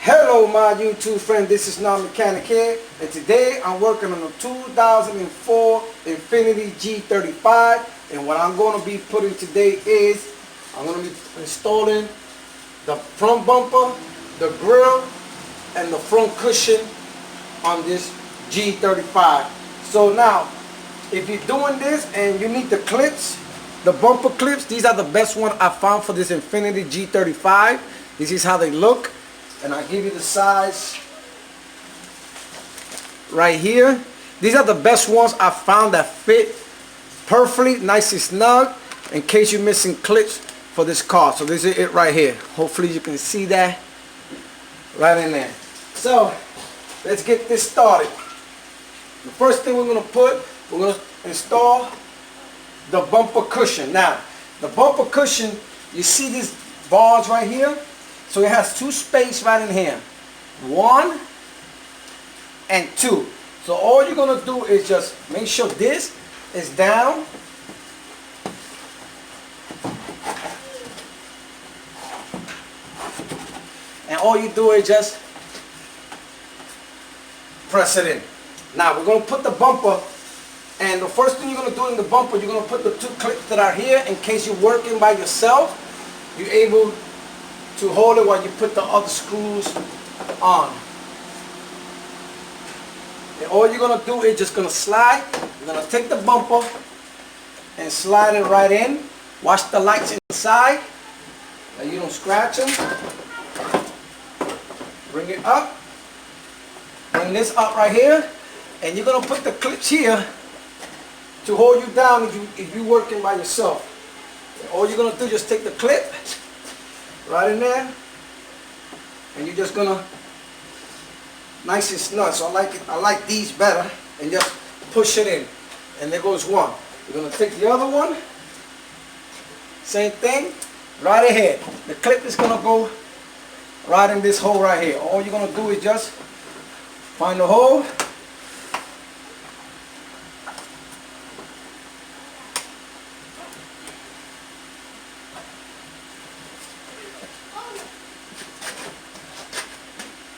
Hello my YouTube friend, this is Non-Mechanic here, and today I'm working on a 2004 Infiniti G35, and what I'm going to be putting today is I'm going to be installing the front bumper, the grille, and the front cushion on this G35. So now, if you're doing this and you need the clips, the bumper clips, these are the best one I found for this Infiniti G35. This is how they look. And I'll give you the size right here. These are the best ones I found that fit perfectly, nice and snug, in case you're missing clips for this car. So this is it right here. Hopefully you can see that right in there. So let's get this started. The first thing we're going to install the bumper cushion. Now, the bumper cushion, you see these bars right here? So it has two spaces right in here, 1 and 2. So all you're gonna do is just make sure this is down, and all you do is just press it in. Now we're gonna put the bumper, and the first thing you're gonna do in the bumper, you're gonna put the two clips that are here in case you're working by yourself. You're able to hold it while you put the other screws on. And all you're going to do is just going to slide. You're going to take the bumper and slide it right in. Watch the lights inside that you don't scratch them. Bring it up. Bring this up right here. And you're going to put the clips here to hold you down if you're working by yourself. And all you're going to do is just take the clip right in there, and you're just gonna nice and snug. So I like these better, and just push it in, and there goes one. You're gonna take the other one, same thing, right ahead. The clip is gonna go right in this hole right here. All you're gonna do is just find the hole,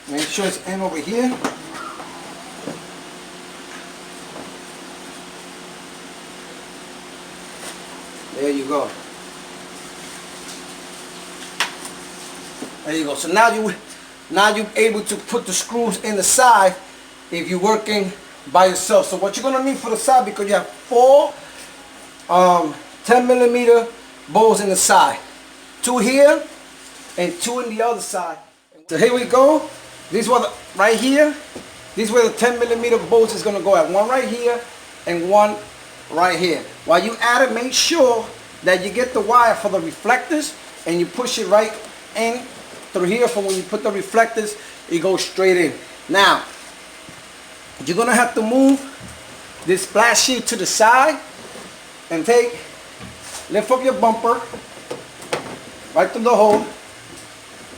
make sure it's in over here. There you go. There you go. So now you're able to put the screws in the side if you're working by yourself. So what you're gonna need for the side, because you have 4 10mm bolts in the side, 2 here and 2 in the other side. So here we go. These were right here. These were the 10mm bolts is going to go at, one right here and one right here. While you add it, make sure that you get the wire for the reflectors and you push it right in through here. For when you put the reflectors, it goes straight in. Now, you're going to have to move this flat sheet to the side and lift up your bumper right through the hole,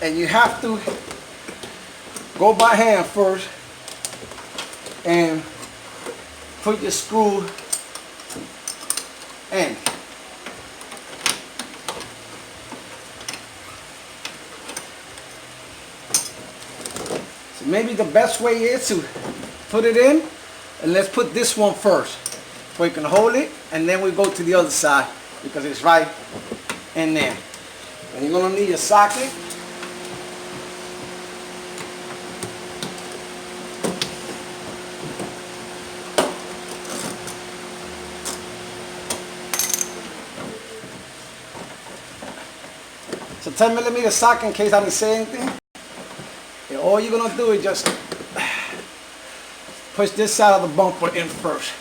and you have to go by hand first and put your screw in. So maybe the best way is to put it in, and let's put this one first so you can hold it, and then we go to the other side because it's right in there. And you're going to need a socket. So 10mm socket in case I didn't say anything. And all you're gonna do is just push this side of the bumper in first.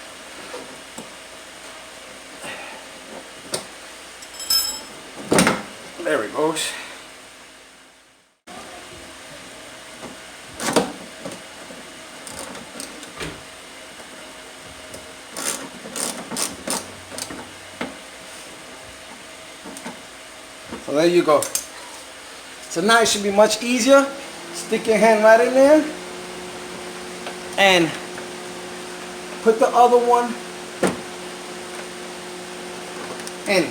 There it goes. So there you go. So now it should be much easier. Stick your hand right in there and put the other one in.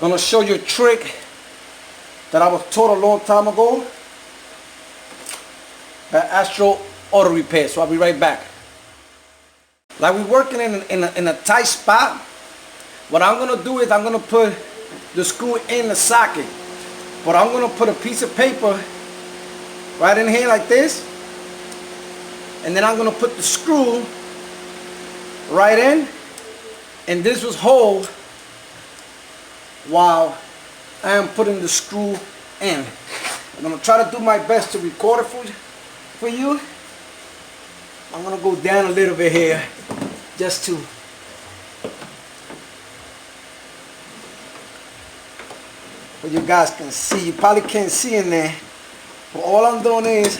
Gonna show you a trick that I was taught a long time ago by Astro Auto Repair. So I'll be right back. Like we're working in a tight spot, what I'm gonna do is I'm gonna put the screw in the socket, but I'm gonna put a piece of paper right in here like this, and then I'm gonna put the screw right in, and this was hold while I am putting the screw in. I'm gonna try to do my best to record it for you. I'm gonna go down a little bit here just to but you guys can see. You probably can't see in there, but all I'm doing is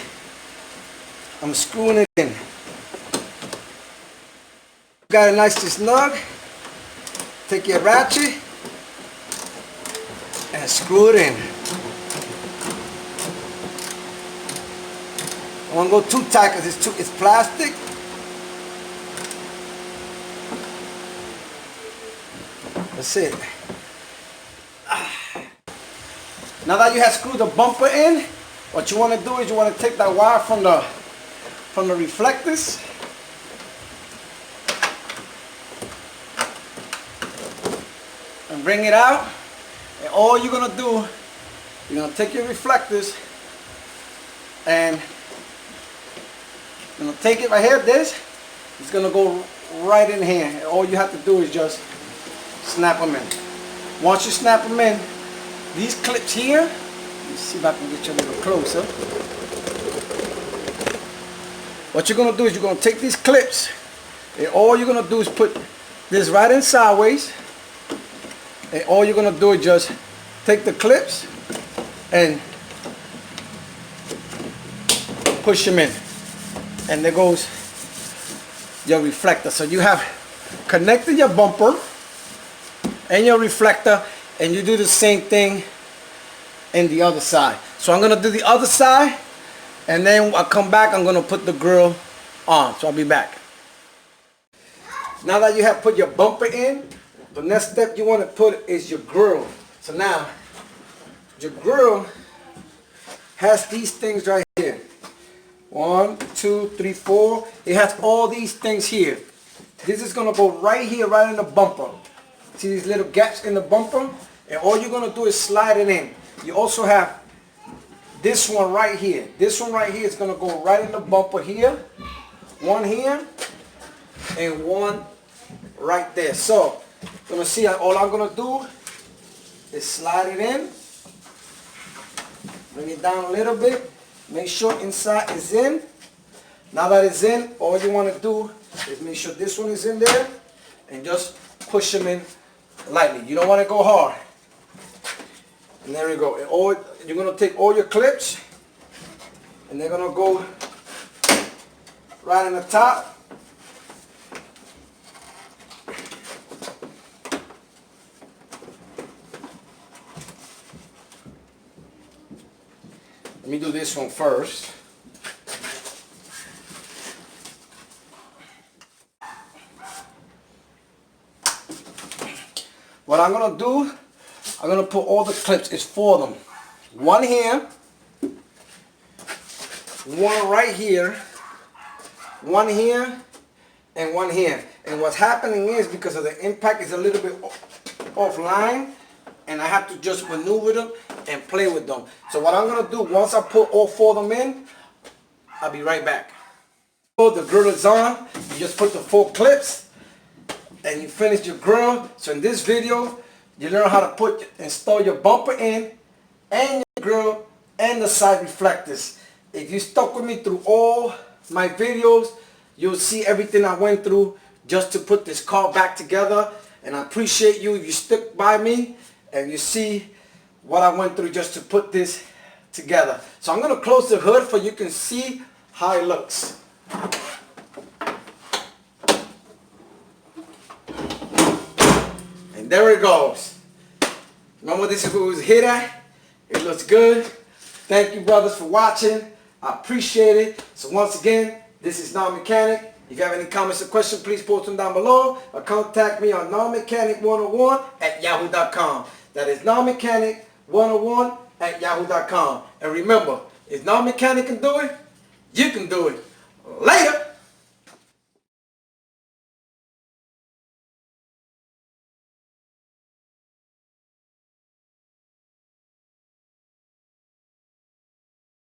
I'm screwing it in. Got it nice and snug. Take your ratchet and screw it in. I don't go too tight because it's plastic. That's it. Now that you have screwed the bumper in, what you want to do is you want to take that wire from the reflectors and bring it out. And all you're gonna do, you're gonna take your reflectors and you're gonna take it right here. This is gonna go right in here. And all you have to do is just snap them in. Once you snap them in, these clips here, let me see if I can get you a little closer. What you're gonna do is you're gonna take these clips, and all you're gonna do is put this right in sideways, and all you're gonna do is just take the clips and push them in, and there goes your reflector. So you have connected your bumper and your reflector, and you do the same thing in the other side. So I'm gonna do the other side, and then I come back, I'm gonna put the grill on. So I'll be back. Now that you have put your bumper in, the next step you want to put is your grill. So now your grill has these things right here. 1, 2, 3, 4. It has all these things here. This is gonna go right here, right in the bumper. See these little gaps in the bumper? And all you're gonna do is slide it in. You also have this one right here. This one right here is gonna go right in the bumper here. One here and one right there. So you're gonna see all I'm gonna do is slide it in. Bring it down a little bit. Make sure inside is in. Now that it's in, all you want to do is make sure this one is in there and just push them in lightly. You don't want to go hard. And there we go. And you're going to take all your clips and they're going to go right in the top. Let me do this one first. What I'm going to do, I'm going to put all the clips, it's for them. One here, one right here, one here, and one here. And what's happening is because of the impact is a little bit offline, and I have to just maneuver them and play with them. So what I'm going to do, once I put all four of them in, I'll be right back. So the grill is on. You just put the 4 clips and you finish your grill. So in this video, you learn how to install your bumper in and your grill and the side reflectors. If you stuck with me through all my videos, you'll see everything I went through just to put this car back together. And I appreciate you if you stuck by me and you see what I went through just to put this together. So I'm going to close the hood so you can see how it looks. And there it goes. Remember, this is what it was hit at. It looks good. Thank you, brothers, for watching. I appreciate it. So once again, this is Non-Mechanic. If you have any comments or questions, please post them down below or contact me on nonmechanic101@yahoo.com. That is nonmechanic101 at yahoo.com. And remember, if non-mechanic can do it, you can do it.